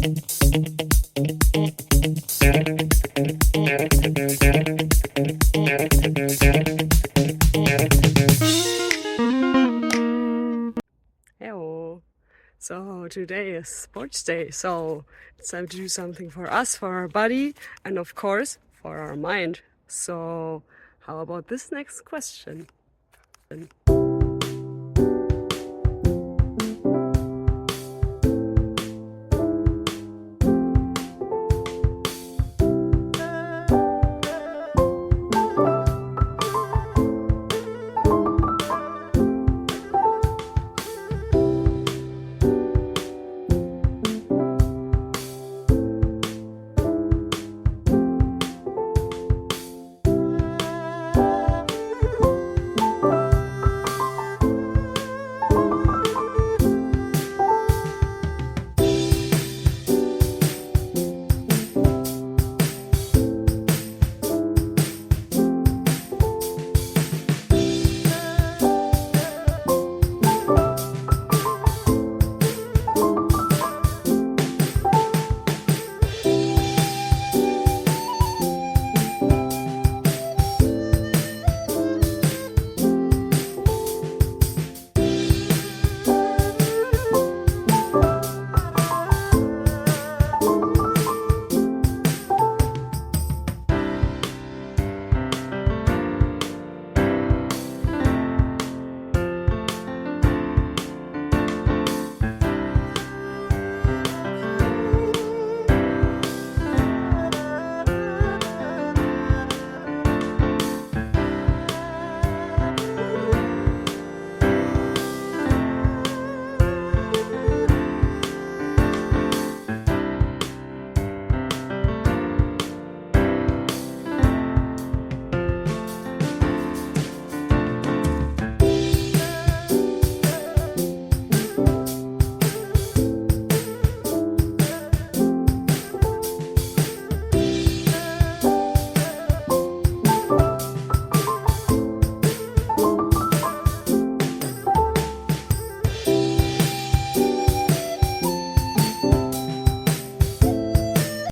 Hello. So today is sports day, so it's time to do something for us, for our body, and of course for our mind. So how about this next question?